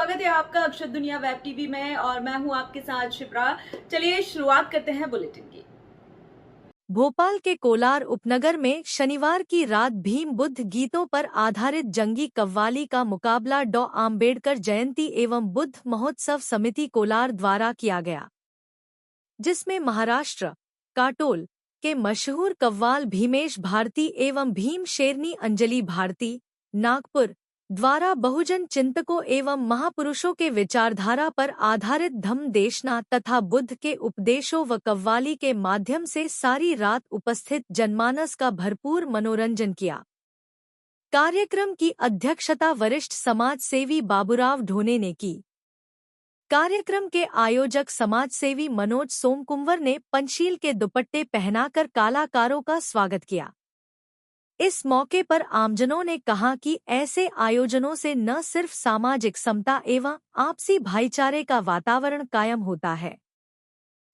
स्वागत है आपका अक्षत दुनिया वेब टीवी में और मैं हूं आपके साथ शिप्रा। चलिए शुरुआत करते हैं बुलेटिन की। भोपाल के कोलार उपनगर में शनिवार की रात भीम बुद्ध गीतों पर आधारित जंगी कव्वाली का मुकाबला डॉ आम्बेडकर जयंती एवं बुद्ध महोत्सव समिति कोलार द्वारा किया गया, जिसमें महाराष्ट्र काटोल के मशहूर कव्वाल भीमेश भारती एवं भीम शेरनी अंजलि भारती नागपुर द्वारा बहुजन चिंतकों एवं महापुरुषों के विचारधारा पर आधारित धम्म देशना तथा बुद्ध के उपदेशों व कव्वाली के माध्यम से सारी रात उपस्थित जनमानस का भरपूर मनोरंजन किया। कार्यक्रम की अध्यक्षता वरिष्ठ समाज सेवी बाबूराव ढोने ने की। कार्यक्रम के आयोजक समाजसेवी मनोज सोमकुंवर ने पंचशील के दुपट्टे पहनाकर कलाकारों का स्वागत किया। इस मौके पर आमजनों ने कहा कि ऐसे आयोजनों से न सिर्फ सामाजिक समता एवं आपसी भाईचारे का वातावरण कायम होता है,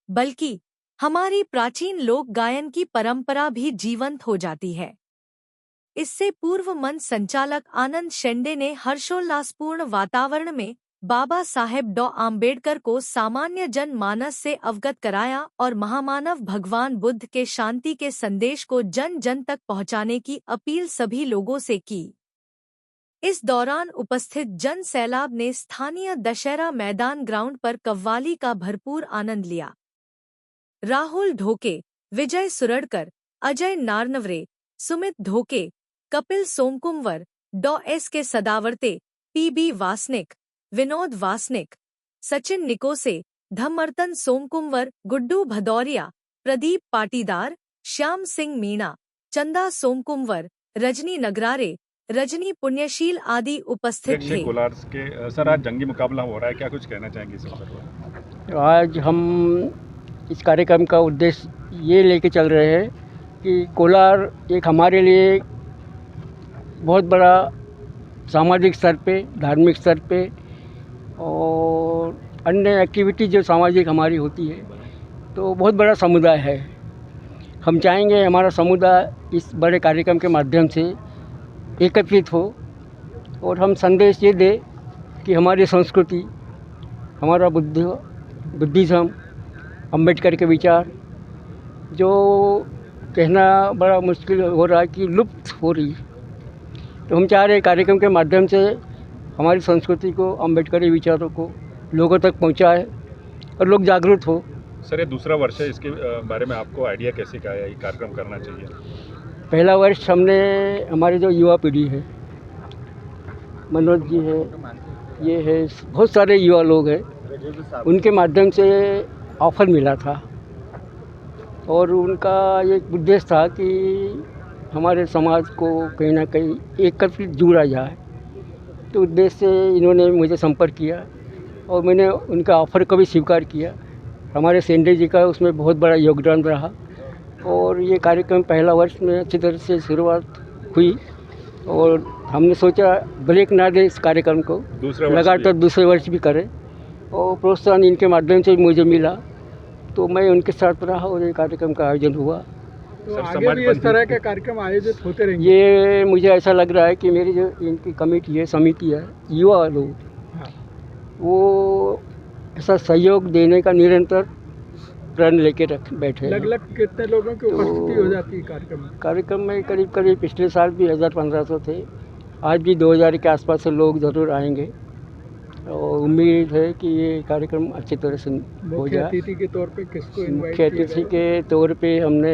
बल्कि हमारी प्राचीन लोक गायन की परंपरा भी जीवंत हो जाती है। इससे पूर्व मंच संचालक आनंद शेंडे ने हर्षोल्लासपूर्ण वातावरण में बाबा साहेब डॉ आम्बेडकर को सामान्य जन मानस से अवगत कराया और महामानव भगवान बुद्ध के शांति के संदेश को जन जन तक पहुंचाने की अपील सभी लोगों से की। इस दौरान उपस्थित जन सैलाब ने स्थानीय दशहरा मैदान ग्राउंड पर कव्वाली का भरपूर आनंद लिया। राहुल ढोके, विजय सुरड़कर, अजय नारनवरे, सुमित ढोके, कपिल सोमकुंवर, डॉ एस के सदावर्ते, पी.बी. वासनिक, विनोद वासनिक, सचिन निकोसे, धम्मर्तन सोमकुंवर, गुड्डू भदौरिया, प्रदीप पाटीदार, श्याम सिंह मीणा, चंदा सोमकुंवर, रजनी नगरारे, रजनी पुण्यशील आदि उपस्थित थे। कोलार के सर आज जंगी मुकाबला हो रहा है, क्या कुछ कहना चाहेंगे इस अवसर पर? आज हम इस कार्यक्रम का उद्देश्य ये लेके चल रहे हैं कि कोलार एक हमारे लिए बहुत बड़ा सामाजिक स्तर पे, धार्मिक स्तर पे और अन्य एक्टिविटी जो सामाजिक हमारी होती है, तो बहुत बड़ा समुदाय है। हम चाहेंगे हमारा समुदाय इस बड़े कार्यक्रम के माध्यम से एकत्रित हो और हम संदेश ये दें कि हमारी संस्कृति, हमारा बुद्धिज़्म, अम्बेडकर के विचार जो कहना बड़ा मुश्किल हो रहा है कि लुप्त हो रही है, तो हम चाह रहे हैं कार्यक्रम के माध्यम से हमारी संस्कृति को, अम्बेडकरी विचारों को लोगों तक पहुंचाए और लोग जागरूक हो। सर ये दूसरा वर्ष है, इसके बारे में आपको आइडिया कैसे का है ये कार्यक्रम करना चाहिए? पहला वर्ष हमने हमारी जो युवा पीढ़ी है, मनोज जी है, ये है, बहुत सारे युवा लोग हैं, उनके माध्यम से ऑफर मिला था और उनका ये उद्देश्य था कि हमारे समाज को कहीं ना कहीं एकत्रित जोड़ा जाए। तो उद्देश्य से इन्होंने मुझे संपर्क किया और मैंने उनका ऑफ़र को भी स्वीकार किया। हमारे सेंडे जी का उसमें बहुत बड़ा योगदान रहा और ये कार्यक्रम पहला वर्ष में अच्छी तरह से शुरुआत हुई और हमने सोचा ब्रेक ना दे इस कार्यक्रम को, लगातार दूसरे वर्ष भी करें और प्रोत्साहन इनके माध्यम से मुझे मिला, तो मैं उनके साथ रहा और ये कार्यक्रम का आयोजन हुआ। तो आगे भी इस तरह के कार्यक्रम आयोजित होते रहेंगे? ये मुझे ऐसा लग रहा है कि मेरी जो इनकी कमेटी है, समिति है, युवा लोग, वो ऐसा सहयोग देने का निरंतर प्रण लेके बैठे हैं। लगभग कितने लोगों की उपस्थिति हो जाती है कार्यक्रम में? करीब पिछले साल भी 1500 थे, आज भी 2000 के आसपास से लोग ज़रूर आएंगे और उम्मीद है कि ये कार्यक्रम अच्छी तरह से हो जाए। मुख्य अतिथि के तौर पे किसको इनवाइट मुख्य अतिथि के तौर पे हमने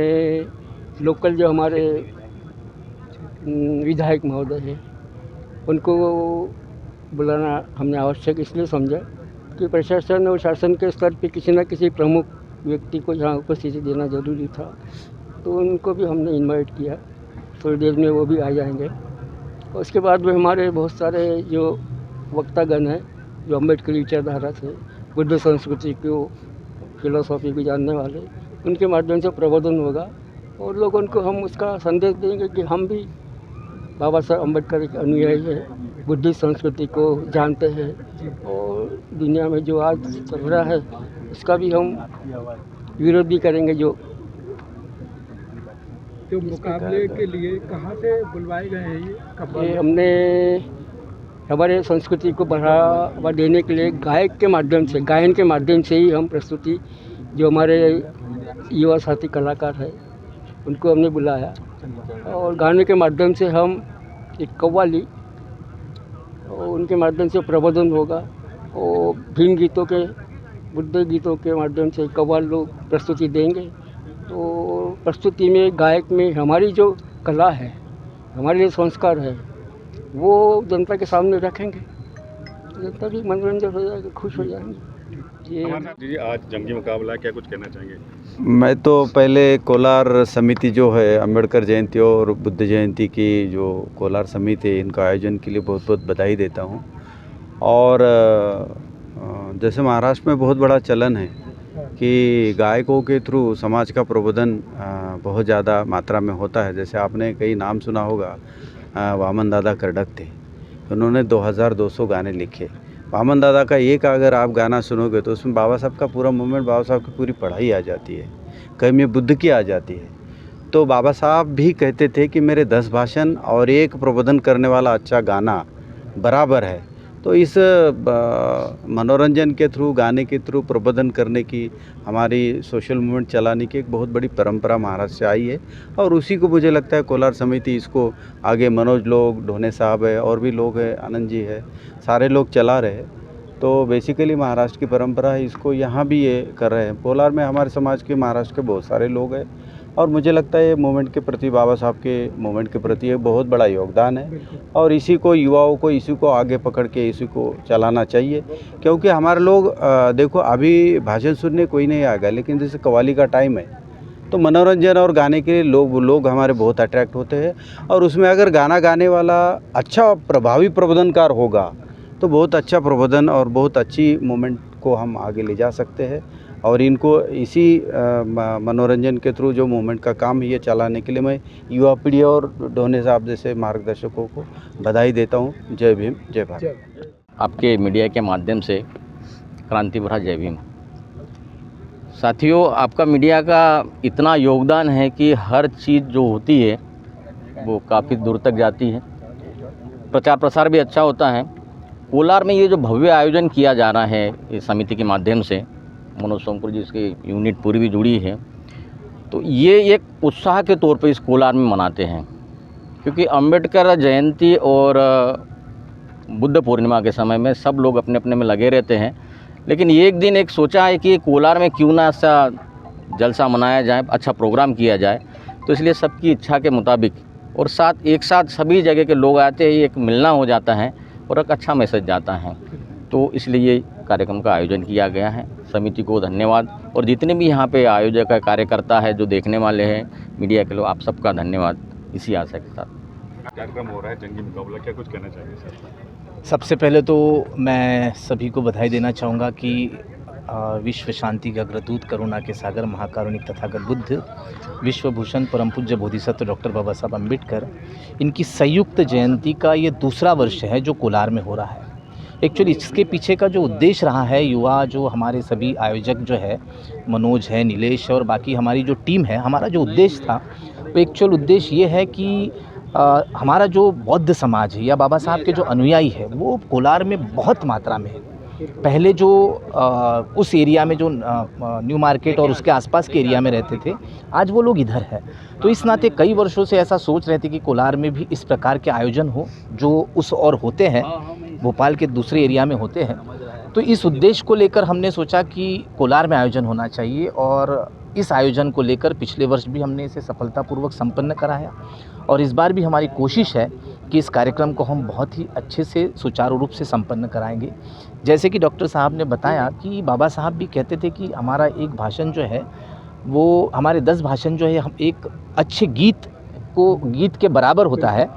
लोकल जो हमारे विधायक महोदय हैं उनको बुलाना हमने आवश्यक इसलिए समझा कि प्रशासन और शासन के स्तर पे किसी न किसी प्रमुख व्यक्ति को यहाँ उपस्थिति देना ज़रूरी था, तो उनको भी हमने इनवाइट किया। थोड़ी देर में वो भी आ जाएंगे और उसके बाद में हमारे बहुत सारे जो वक्तागण हैं जो अम्बेडकर विचारधारा से, बुद्ध संस्कृति को, फिलोसॉफी को जानने वाले, उनके माध्यम से प्रबोधन होगा और लोगों को हम उसका संदेश देंगे कि हम भी बाबा साहब अम्बेडकर के अनुयायी हैं, बुद्धिस्ट संस्कृति को जानते हैं और दुनिया में जो आज चल रहा है उसका भी हम विरोध भी करेंगे। जो मुकाबले के लिए कहाँ से बुलवाए गए हैं ये? ये हमने हमारे संस्कृति को बढ़ावा देने के लिए गायक के माध्यम से, गायन के माध्यम से ही हम प्रस्तुति, जो हमारे युवा साथी कलाकार है उनको हमने बुलाया, और गाने के माध्यम से हम एक कव्वाली और उनके माध्यम से प्रबोधन होगा, और भीम गीतों के, बुद्ध गीतों के माध्यम से कव्वाल लोग प्रस्तुति देंगे। तो प्रस्तुति में, गायक में हमारी जो कला है, हमारे लिए संस्कार है, वो जनता के सामने रखेंगे, जनता भी मनोरंजन हो जाएगा, खुश हो जाएंगे। जी, आज जंगी मुकाबला, क्या कुछ कहना चाहेंगे? मैं तो पहले कोलार समिति जो है, अम्बेडकर जयंती और बुद्ध जयंती की जो कोलार समिति है, इनका आयोजन के लिए बहुत बहुत बधाई देता हूँ। और जैसे महाराष्ट्र में बहुत बड़ा चलन है कि गायकों के थ्रू समाज का प्रबोधन बहुत ज़्यादा मात्रा में होता है। जैसे आपने कई नाम सुना होगा, वामन दादा कर्डक थे, उन्होंने 2200 गाने लिखे। वामन दादा का एक अगर आप गाना सुनोगे तो उसमें बाबा साहब का पूरा मूवमेंट, बाबा साहब की पूरी पढ़ाई आ जाती है, कहीं में बुद्ध की आ जाती है। तो बाबा साहब भी कहते थे कि मेरे 10 भाषण और एक प्रबोधन करने वाला अच्छा गाना बराबर है। तो इस मनोरंजन के थ्रू, गाने के थ्रू प्रबोधन करने की, हमारी सोशल मूवमेंट चलाने की एक बहुत बड़ी परंपरा महाराष्ट्र से आई है, और उसी को मुझे लगता है कोलार समिति इसको आगे, मनोज लोग, ढोने साहब है, और भी लोग हैं, आनंद जी है, सारे लोग चला रहे हैं। तो बेसिकली महाराष्ट्र की परंपरा है, इसको यहाँ भी ये कर रहे हैं। कोलार में हमारे समाज के, महाराष्ट्र के बहुत सारे लोग हैं, और मुझे लगता है ये मूवमेंट के प्रति, बाबा साहब के मूवमेंट के प्रति एक बहुत बड़ा योगदान है, और इसी को, युवाओं को इसी को आगे पकड़ के इसी को चलाना चाहिए। क्योंकि हमारे लोग, देखो अभी भाषण सुनने कोई नहीं आएगा, लेकिन जैसे कव्वाली का टाइम है तो मनोरंजन और गाने के लिए लोग हमारे बहुत अट्रैक्ट होते हैं, और उसमें अगर गाना गाने वाला अच्छा प्रभावी प्रबोधनकार होगा तो बहुत अच्छा प्रबोधन और बहुत अच्छी मूवमेंट को हम आगे ले जा सकते हैं। और इनको इसी मनोरंजन के थ्रू जो मूवमेंट का काम है, ये चलाने के लिए मैं युवा पीढ़ी और ढोने साहब जैसे मार्गदर्शकों को बधाई देता हूँ। जय भीम, जय भारत। आपके मीडिया के माध्यम से क्रांति भरा जय भीम। साथियों, आपका मीडिया का इतना योगदान है कि हर चीज़ जो होती है वो काफ़ी दूर तक जाती है, प्रचार प्रसार भी अच्छा होता है। कोलार में ये जो भव्य आयोजन किया जा रहा है इस समिति के माध्यम से, मनोज सोमपुर जी इसकी यूनिट पूरी भी जुड़ी है, तो ये एक उत्साह के तौर पे इस कोलार में मनाते हैं, क्योंकि अंबेडकर जयंती और बुद्ध पूर्णिमा के समय में सब लोग अपने अपने में लगे रहते हैं। लेकिन एक दिन एक सोचा है कि कोलार में क्यों ना ऐसा जलसा मनाया जाए, अच्छा प्रोग्राम किया जाए। तो इसलिए सबकी इच्छा के मुताबिक और एक साथ सभी जगह के लोग आते हैं, एक मिलना हो जाता है और एक अच्छा मैसेज जाता है। तो इसलिए ये कार्यक्रम का आयोजन किया गया है। समिति को धन्यवाद, और जितने भी यहाँ पे आयोजक है, कार्यकर्ता है, जो देखने वाले हैं, मीडिया के लोग, आप सबका धन्यवाद। इसी आशा के साथ कार्यक्रम हो रहा है जंगी मुकाबला, क्या कुछ कहना चाहेंगे सर? सबसे पहले तो मैं सभी को बधाई देना चाहूँगा कि विश्व शांति के अग्रदूत, करुणा के सागर, महाकारुणिक तथागत बुद्ध, विश्व भूषण परम पूज्य बोधिसत्व डॉक्टर बाबा साहब अम्बेडकर, इनकी संयुक्त जयंती का ये दूसरा वर्ष है जो कोलार में हो रहा है। एक्चुअली इसके पीछे का जो उद्देश्य रहा है, युवा जो हमारे सभी आयोजक जो है, मनोज है, नीलेश और बाकी हमारी जो टीम है, हमारा जो उद्देश्य था वो एक्चुअल उद्देश्य ये है कि हमारा जो बौद्ध समाज है या बाबा साहब के जो अनुयायी है वो कोलार में बहुत मात्रा में है। पहले जो उस एरिया में जो न्यू मार्केट और उसके आसपास के एरिया में रहते थे, आज वो लोग इधर है। तो इस नाते कई वर्षों से ऐसा सोच रहे थे कि कोलार में भी इस प्रकार के आयोजन हो जो उस और होते हैं, भोपाल के दूसरे एरिया में होते हैं। तो इस उद्देश्य को लेकर हमने सोचा कि कोलार में आयोजन होना चाहिए, और इस आयोजन को लेकर पिछले वर्ष भी हमने इसे सफलतापूर्वक संपन्न कराया, और इस बार भी हमारी कोशिश है कि इस कार्यक्रम को हम बहुत ही अच्छे से सुचारू रूप से संपन्न कराएंगे। जैसे कि डॉक्टर साहब ने बताया कि बाबा साहब भी कहते थे कि हमारा एक भाषण जो है वो, हमारे 10 भाषण जो है, हम एक अच्छे गीत के बराबर होता है।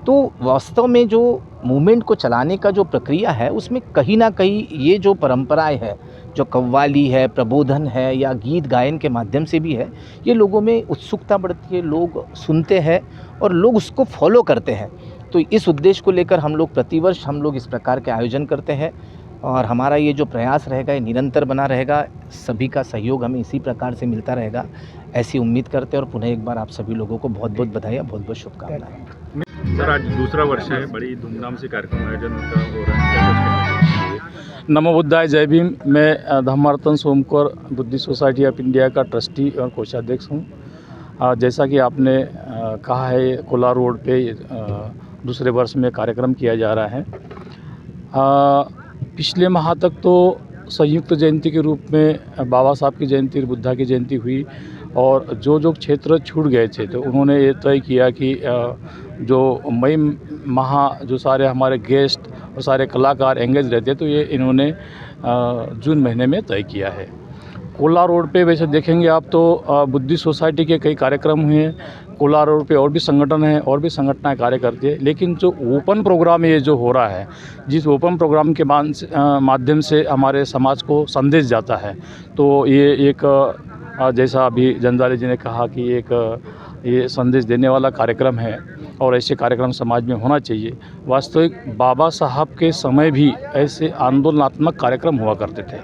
तो वास्तव में जो मूवमेंट को चलाने का जो प्रक्रिया है, उसमें कहीं ना कहीं ये जो परंपराएं है, जो कव्वाली है, प्रबोधन है या गीत गायन के माध्यम से भी है, ये लोगों में उत्सुकता बढ़ती है, लोग सुनते हैं और लोग उसको फॉलो करते हैं। तो इस उद्देश्य को लेकर हम लोग प्रतिवर्ष हम लोग इस प्रकार के आयोजन करते हैं, और हमारा ये जो प्रयास रहेगा ये निरंतर बना रहेगा। सभी का सहयोग हमें इसी प्रकार से मिलता रहेगा, ऐसी उम्मीद करते हैं। और पुनः एक बार आप सभी लोगों को बहुत बहुत बधाई, बहुत बहुत शुभकामनाएं। सर आज दूसरा वर्ष है, बड़ी धूमधाम से कार्यक्रम आयोजन हो रहा है, क्या कुछ कहना चाहिए? नमो बुद्धाय, जय भीम। मैं धम्मारतन sombre Buddhist society of India का ट्रस्टी और कोषाध्यक्ष हूँ। जैसा कि आपने कहा है, कोलार रोड पे दूसरे वर्ष में कार्यक्रम किया जा रहा है। पिछले माह तक तो संयुक्त जयंती के रूप में बाबा साहब की जयंती और बुद्धा की जयंती हुई, और जो क्षेत्र छूट गए थे तो उन्होंने ये तय किया कि जो मई माह जो सारे हमारे गेस्ट और सारे कलाकार एंगेज रहते, तो ये इन्होंने जून महीने में तय किया है। कोलार रोड पे वैसे देखेंगे आप तो बुद्धिस्ट सोसाइटी के कई कार्यक्रम हुए हैं। कोलार रोड पे और भी संगठन हैं और भी संगठनाएं कार्य करती है, लेकिन जो ओपन प्रोग्राम ये जो हो रहा है, जिस ओपन प्रोग्राम के माध्यम से हमारे समाज को संदेश जाता है, तो ये एक जैसा अभी जंजाली जी ने कहा कि ये संदेश देने वाला कार्यक्रम है और ऐसे कार्यक्रम समाज में होना चाहिए। वास्तविक बाबा साहब के समय भी ऐसे आंदोलनात्मक कार्यक्रम हुआ करते थे।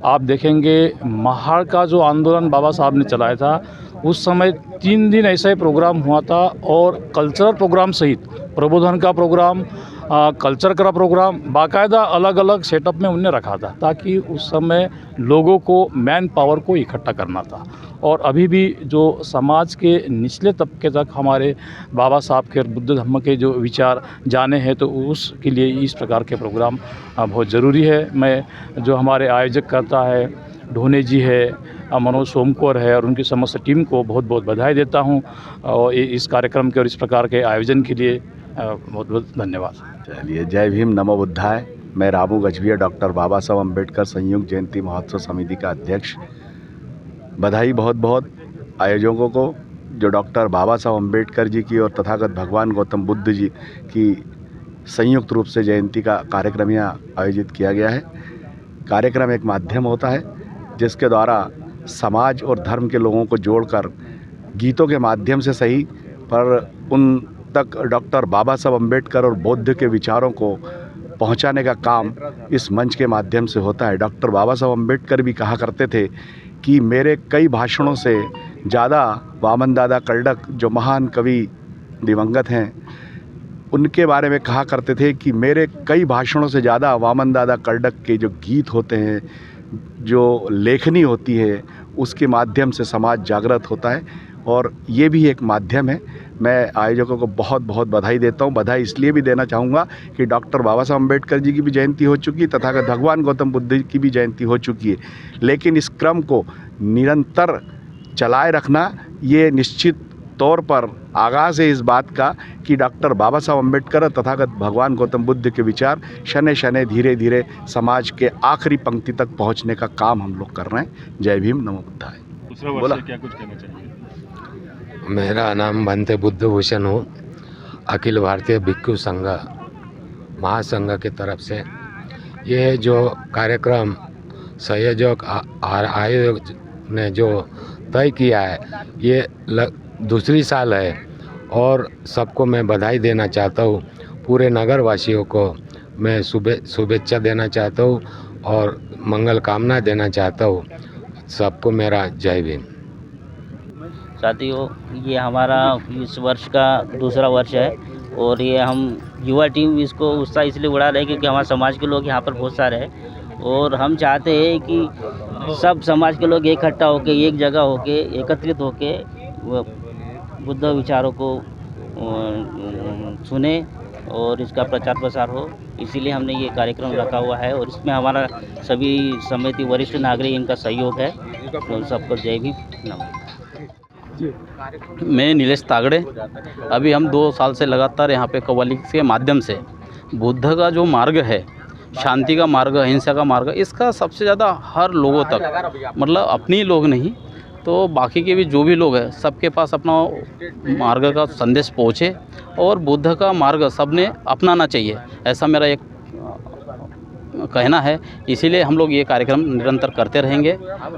आप देखेंगे महाड़ का जो आंदोलन बाबा साहब ने चलाया था, उस समय 3 दिन ऐसा ही प्रोग्राम हुआ था, और कल्चरल प्रोग्राम सहित प्रबोधन का प्रोग्राम, कल्चर का प्रोग्राम बाकायदा अलग अलग सेटअप में उन्होंने रखा था, ताकि उस समय लोगों को मैन पावर को इकट्ठा करना था। और अभी भी जो समाज के निचले तबके तक हमारे बाबा साहब के बुद्ध धम्म के जो विचार जाने हैं, तो उसके लिए इस प्रकार के प्रोग्राम बहुत ज़रूरी है। मैं जो हमारे आयोजक करता है, ढोने जी है, मनोज सोमकर है, और उनकी समस्त टीम को बहुत बहुत बधाई देता हूँ, और इस कार्यक्रम के और इस प्रकार के आयोजन के लिए बहुत बहुत धन्यवाद। चलिए, जय भीम, नमो बुद्धाय। मैं रामू गजभिया, डॉक्टर बाबा साहब अम्बेडकर संयुक्त जयंती महोत्सव समिति का अध्यक्ष। बधाई बहुत बहुत आयोजकों को, जो डॉक्टर बाबा साहब अम्बेडकर जी की और तथागत भगवान गौतम बुद्ध जी की संयुक्त रूप से जयंती का कार्यक्रम यहाँ आयोजित किया गया है। कार्यक्रम एक माध्यम होता है जिसके द्वारा समाज और धर्म के लोगों को जोड़कर गीतों के माध्यम से सही, पर उन तक डॉक्टर बाबा साहब अम्बेडकर और बौद्ध के विचारों को पहुंचाने का काम इस मंच के माध्यम से होता है। डॉक्टर बाबा साहब अम्बेडकर भी कहा करते थे कि मेरे कई भाषणों से ज़्यादा वामन दादा कर्डक, जो महान कवि दिवंगत हैं, उनके बारे में कहा करते थे कि मेरे कई भाषणों से ज़्यादा वामन दादा कर्डक के जो गीत होते हैं, जो लेखनी होती है, उसके माध्यम से समाज जागृत होता है, और ये भी एक माध्यम है। मैं आयोजकों को बहुत बहुत बधाई देता हूँ। बधाई इसलिए भी देना चाहूँगा कि डॉक्टर बाबा साहब अम्बेडकर जी की भी जयंती हो चुकी है, तथागत भगवान गौतम बुद्ध की भी जयंती हो चुकी है, लेकिन इस क्रम को निरंतर चलाए रखना, ये निश्चित तौर पर आगाज़ है इस बात का कि डॉक्टर बाबा साहब अम्बेडकर तथागत भगवान गौतम बुद्ध के विचार शनै शनै धीरे धीरे समाज के आखिरी पंक्ति तक पहुंचने का काम हम लोग कर रहे हैं। जय भीम, नमो बुद्धाय। दूसरा वर्ष है, क्या कुछ कहना चाहिए? मेरा नाम बनते बुद्ध भूषण हो, अखिल भारतीय भिक्षु संघ महासंघ की तरफ से ये जो कार्यक्रम संयोजक आयोजक ने जो तय किया है, ये दूसरी साल है, और सबको मैं बधाई देना चाहता हूँ। पूरे नगर वासियों को मैं शुभेच्छा देना चाहता हूँ और मंगल कामना देना चाहता हूँ। सबको मेरा जय भीम। साथियों, ये हमारा इस वर्ष का दूसरा वर्ष है, और ये हम युवा टीम इसको उत्साह इसलिए बढ़ा रहे हैं क्योंकि हमारे समाज के लोग यहाँ पर बहुत सारे हैं, और हम चाहते हैं कि सब समाज के लोग इकट्ठा होकर एक जगह होकर एकत्रित होकर बुद्ध विचारों को सुने और इसका प्रचार प्रसार हो। इसीलिए हमने ये कार्यक्रम रखा हुआ है, और इसमें हमारा सभी समिति वरिष्ठ नागरिक इनका सहयोग है। तो सबको जय भीम, नमस्कार। मैं नीलेश तागड़े। अभी हम 2 साल से लगातार यहाँ पे कव्वाली के माध्यम से बुद्ध का जो मार्ग है, शांति का मार्ग, अहिंसा का मार्ग, इसका सबसे ज़्यादा हर लोगों तक, मतलब अपनी लोग नहीं तो बाकी के भी जो भी लोग हैं, सबके पास अपना मार्ग का संदेश पहुँचे, और बुद्ध का मार्ग सबने अपनाना चाहिए, ऐसा मेरा एक कहना है। इसीलिए हम लोग ये कार्यक्रम निरंतर करते रहेंगे,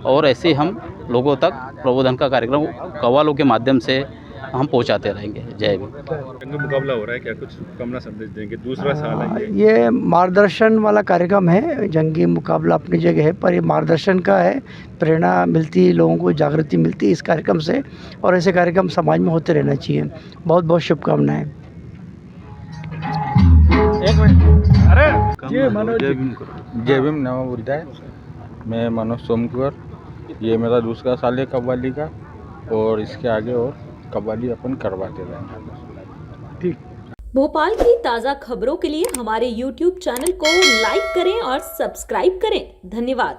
और ऐसे ही हम लोगों तक प्रबोधन का कार्यक्रम कव्वालों के माध्यम से हम पहुंचाते रहेंगे। जय भीम। जंगी मुकाबला हो रहा है, क्या कुछ शुभकामना संदेश देंगे? दूसरा साल है ये मार्गदर्शन वाला कार्यक्रम है। जंगी मुकाबला अपनी जगह है, पर ये मार्गदर्शन का है। प्रेरणा मिलती है, लोगों को जागृति मिलती है इस कार्यक्रम से, और ऐसे कार्यक्रम समाज में होते रहना चाहिए। बहुत बहुत शुभकामनाएं। जय भीम नमो बुद्धाय। मैं मनोज सोमकुमार, ये मेरा दूसरा साल है कव्वाली का, और इसके आगे और कव्वाली अपन करवाते रहेंगे। ठीक। भोपाल की ताज़ा खबरों के लिए हमारे YouTube चैनल को लाइक करें और सब्सक्राइब करें। धन्यवाद।